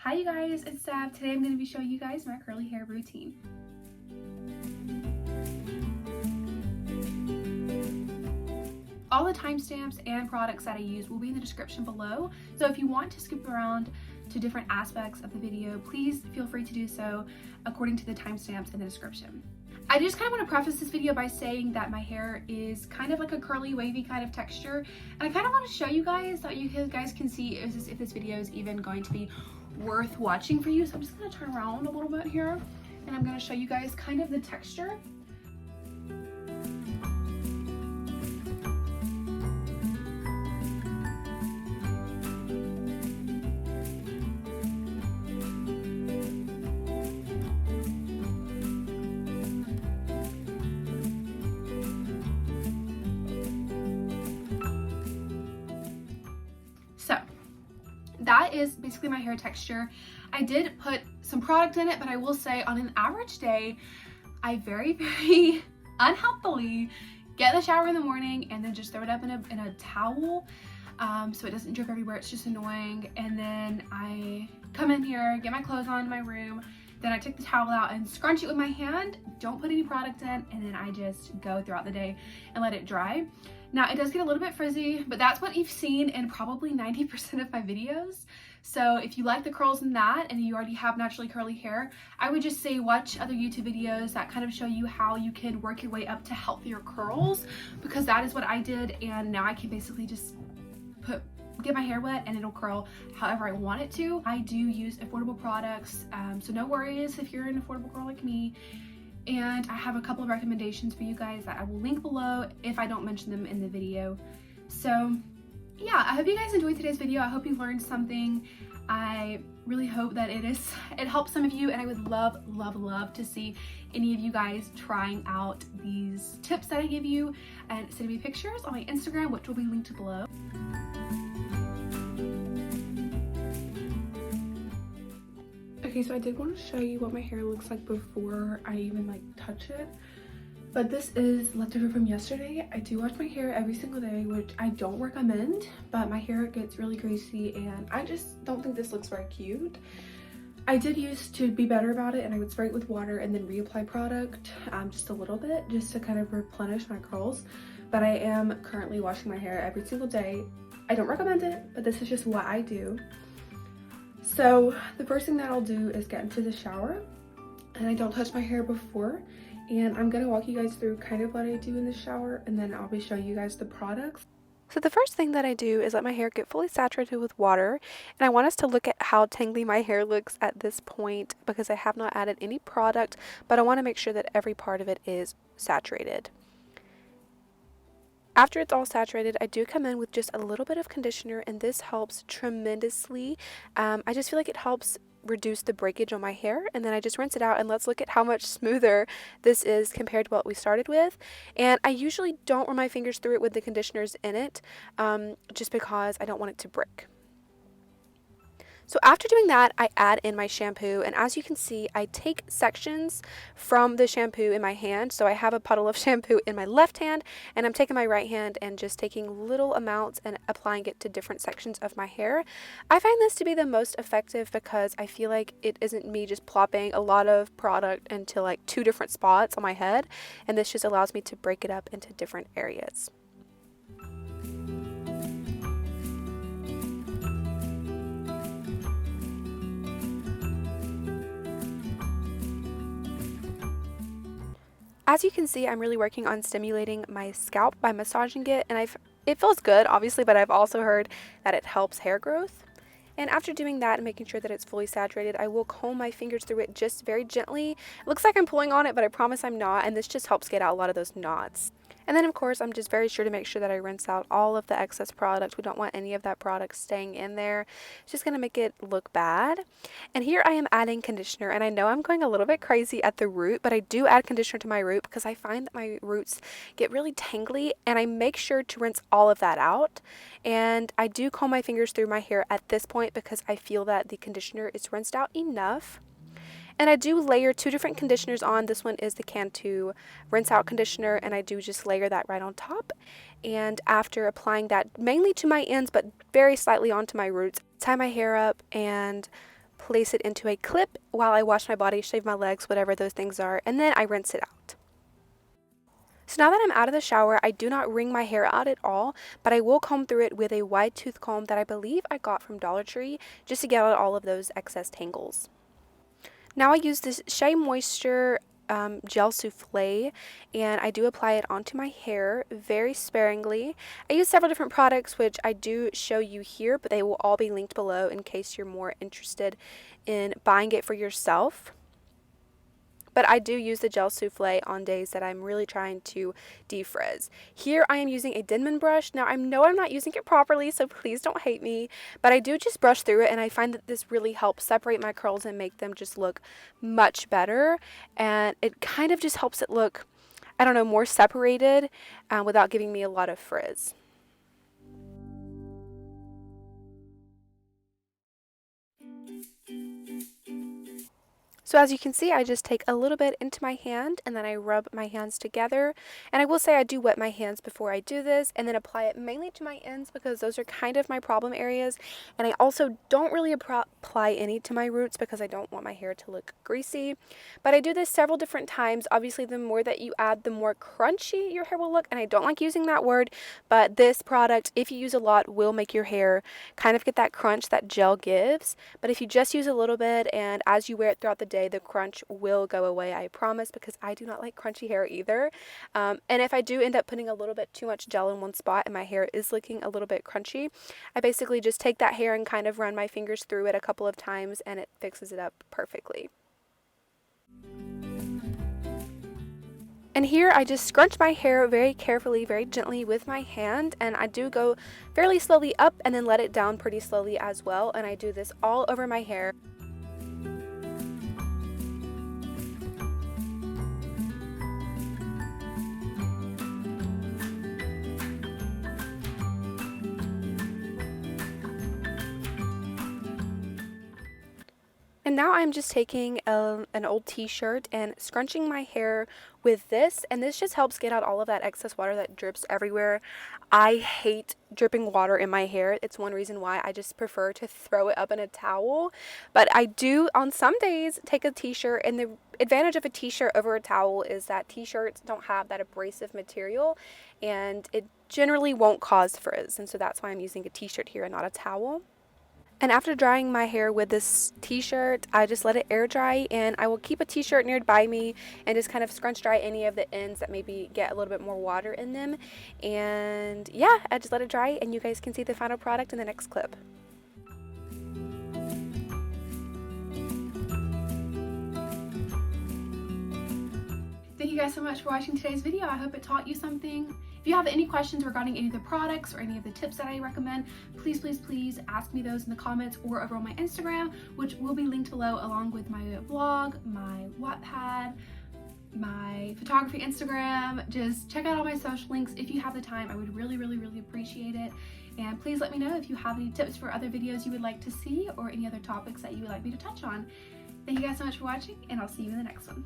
Hi you guys, it's Sab. Today I'm going to be showing you guys my curly hair routine. All the timestamps and products that I use will be in the description below, so if you want to skip around to different aspects of the video, please feel free to do so according to the timestamps in the description. I just kind of want to preface this video by saying that my hair is kind of like a curly wavy kind of texture, and I kind of want to show you guys so you guys can see if this video is even going to be worth watching for you. So I'm just going to turn around a little bit here and I'm going to show you guys kind of the texture. So that is basically my hair texture. I did put some product in it, but I will say on an average day, I very unhealthily get in the shower in the morning and then just throw it up in a towel so it doesn't drip everywhere. It's just annoying. And then I come in here, get my clothes on in my room, then I take the towel out and scrunch it with my hand, don't put any product in, and then I just go throughout the day and let it dry. Now, it does get a little bit frizzy, but that's what you've seen in probably 90% of my videos. So if you like the curls in that and you already have naturally curly hair, I would just say watch other YouTube videos that kind of show you how you can work your way up to healthier curls, because that is what I did, and now I can basically just get my hair wet and it'll curl however I want it to. I do use affordable products, so no worries if you're an affordable girl like me. And I have a couple of recommendations for you guys that I will link below if I don't mention them in the video. So yeah, I hope you guys enjoyed today's video. I hope you learned something. I really hope that it helps some of you, and I would love to see any of you guys trying out these tips that I give you and send me pictures on my Instagram, which will be linked below. Okay, so I did want to show you what my hair looks like before I even touch it. But this is leftover from yesterday. I do wash my hair every single day, which I don't recommend, but my hair gets really greasy and I just don't think this looks very cute. I did used to be better about it, and I would spray it with water and then reapply product just a little bit just to kind of replenish my curls. But I am currently washing my hair every single day. I don't recommend it, but this is just what I do. So the first thing that I'll do is get into the shower, and I don't touch my hair before, and I'm gonna walk you guys through kind of what I do in the shower, and then I'll be showing you guys the products. So the first thing that I do is let my hair get fully saturated with water, and I want us to look at how tangly my hair looks at this point because I have not added any product, but I want to make sure that every part of it is saturated. After it's all saturated, I do come in with just a little bit of conditioner, and this helps tremendously. I just feel like it helps reduce the breakage on my hair, and then I just rinse it out, and let's look at how much smoother this is compared to what we started with. And I usually don't run my fingers through it with the conditioners in it, just because I don't want it to break. So after doing that, I add in my shampoo, and as you can see, I take sections from the shampoo in my hand. So I have a puddle of shampoo in my left hand, and I'm taking my right hand and just taking little amounts and applying it to different sections of my hair. I find this to be the most effective because I feel like it isn't me just plopping a lot of product into 2 different spots on my head, and this just allows me to break it up into different areas. As you can see, I'm really working on stimulating my scalp by massaging it, and it feels good, obviously, but I've also heard that it helps hair growth. And after doing that and making sure that it's fully saturated, I will comb my fingers through it just very gently. It looks like I'm pulling on it, but I promise I'm not, and this just helps get out a lot of those knots. And then of course, I'm just very sure to make sure that I rinse out all of the excess product. We don't want any of that product staying in there. It's just gonna make it look bad. And here I am adding conditioner, and I know I'm going a little bit crazy at the root, but I do add conditioner to my root because I find that my roots get really tangly, and I make sure to rinse all of that out. And I do comb my fingers through my hair at this point because I feel that the conditioner is rinsed out enough. And I do layer 2 different conditioners on. This one is the Cantu rinse out conditioner, and I do just layer that right on top. And after applying that mainly to my ends but very slightly onto my roots, tie my hair up and place it into a clip while I wash my body, shave my legs, whatever those things are, and then I rinse it out. So now that I'm out of the shower, I do not wring my hair out at all, but I will comb through it with a wide tooth comb that I believe I got from Dollar Tree, just to get out all of those excess tangles. Now I use this Shea Moisture gel souffle, and I do apply it onto my hair very sparingly. I use several different products, which I do show you here, but they will all be linked below in case you're more interested in buying it for yourself. But I do use the gel souffle on days that I'm really trying to defrizz. Here I am using a Denman brush. Now I know I'm not using it properly, so please don't hate me, but I do just brush through it, and I find that this really helps separate my curls and make them just look much better, and it kind of just helps it look, I don't know, more separated without giving me a lot of frizz. So as you can see, I just take a little bit into my hand and then I rub my hands together. And I will say I do wet my hands before I do this and then apply it mainly to my ends because those are kind of my problem areas. And I also don't really apply any to my roots because I don't want my hair to look greasy. But I do this several different times. Obviously, the more that you add, the more crunchy your hair will look. And I don't like using that word, but this product, if you use a lot, will make your hair kind of get that crunch that gel gives. But if you just use a little bit and as you wear it throughout the day, the crunch will go away, I promise, because I do not like crunchy hair either. And if I do end up putting a little bit too much gel in one spot and my hair is looking a little bit crunchy, I basically just take that hair and kind of run my fingers through it a couple of times and it fixes it up perfectly. And here I just scrunch my hair very carefully, very gently with my hand, and I do go fairly slowly up and then let it down pretty slowly as well, and I do this all over my hair. And now I'm just taking an old t-shirt and scrunching my hair with this, and this just helps get out all of that excess water that drips everywhere. I hate dripping water in my hair. It's one reason why I just prefer to throw it up in a towel. But I do on some days take a t-shirt, and the advantage of a t-shirt over a towel is that t-shirts don't have that abrasive material and it generally won't cause frizz, and so that's why I'm using a t-shirt here and not a towel. And after drying my hair with this t-shirt, I just let it air dry, and I will keep a t-shirt nearby me and just kind of scrunch dry any of the ends that maybe get a little bit more water in them. And yeah, I just let it dry, and you guys can see the final product in the next clip. Thank you guys so much for watching today's video. I hope it taught you something. If you have any questions regarding any of the products or any of the tips that I recommend, please ask me those in the comments or over on my Instagram, which will be linked below, along with my vlog, my Wattpad, my photography Instagram. Just check out all my social links if you have the time. I would really appreciate it. And please let me know if you have any tips for other videos you would like to see or any other topics that you would like me to touch on. Thank you guys so much for watching, and I'll see you in the next one.